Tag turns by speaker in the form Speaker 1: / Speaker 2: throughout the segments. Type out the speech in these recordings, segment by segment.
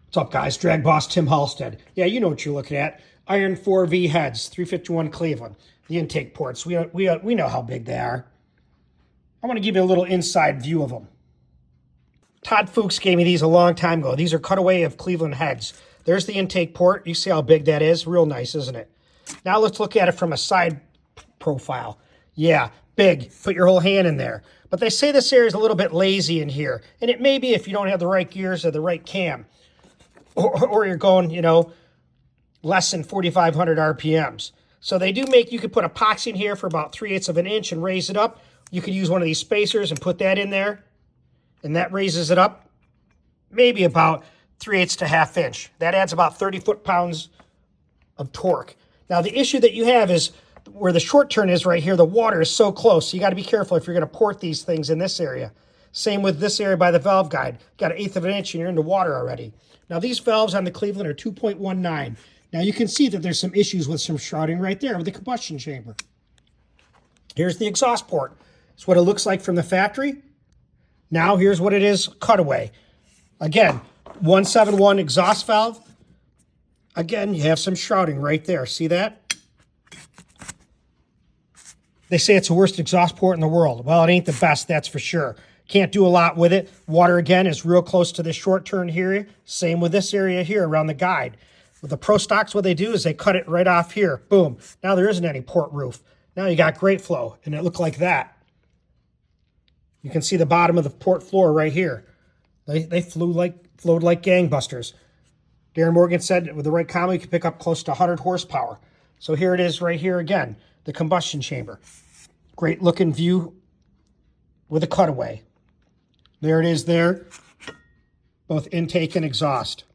Speaker 1: What's up, guys? DragBoss Tim Halstead. Yeah, you know what you're looking at. Iron 4V heads, 351 Cleveland. The intake ports, we know how big they are. I want to give you a little inside view of them. Todd Fuchs gave me these a long time ago. These are cutaway of Cleveland heads. There's the intake port. You see how big that is? Real nice, isn't it? Now let's look at it from a side profile. Yeah, big. Put your whole hand in there. But they say this area is a little bit lazy in here. And it may be if you don't have the right gears or the right cam. Or you're going, less than 4,500 RPMs. So they do make, you could put epoxy in here for about 3/8 of an inch and raise it up. You could use one of these spacers and put that in there. And that raises it up maybe about 3/8 to 1/2 inch. That adds about 30 foot-pounds of torque. Now the issue that you have is where the short turn is right here, the water is so close. So you got to be careful if you're going to port these things in this area. Same with this area by the valve guide. Got 1/8 of an inch and you're into water already. Now these valves on the Cleveland are 2.19. Now you can see that there's some issues with some shrouding right there with the combustion chamber. Here's the exhaust port. It's what it looks like from the factory. Now here's what it is cutaway. Again, 171 exhaust valve. Again, you have some shrouding right there. See that? They say it's the worst exhaust port in the world. Well, it ain't the best, that's for sure. Can't do a lot with it. Water, again, is real close to the short turn here. Same with this area here around the guide. With the Pro Stocks, what they do is they cut it right off here. Boom. Now there isn't any port roof. Now you got great flow, and it looked like that. You can see the bottom of the port floor right here. They flowed like gangbusters. Darren Morgan said with the right combo, you could pick up close to 100 horsepower. So here it is right here again, the combustion chamber. Great looking view with a cutaway. There it is there, both intake and exhaust.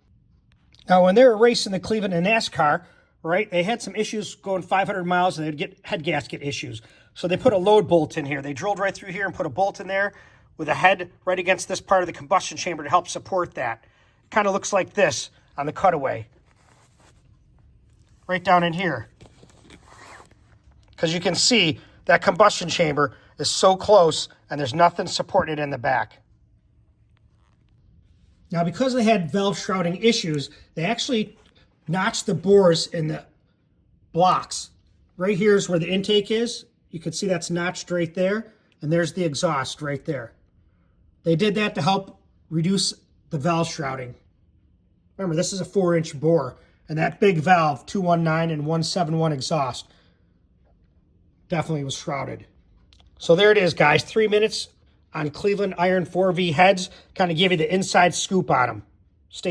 Speaker 1: Now, when they were racing the Cleveland in NASCAR, right, they had some issues going 500 miles and they'd get head gasket issues. So they put a load bolt in here. They drilled right through here and put a bolt in there with a head right against this part of the combustion chamber to help support that. Kind of looks like this on the cutaway. Right down in here. Because you can see that combustion chamber is so close and there's nothing supporting it in the back. Now, because they had valve shrouding issues, they actually notched the bores in the blocks. Right here is where the intake is. You can see that's notched right there. And there's the exhaust right there. They did that to help reduce the valve shrouding. Remember, this is a 4-inch bore. And that big valve, 219 and 171 exhaust, definitely was shrouded. So there it is, guys. 3 minutes on Cleveland Iron 4V heads. Kind of give you the inside scoop on them. Stay tuned.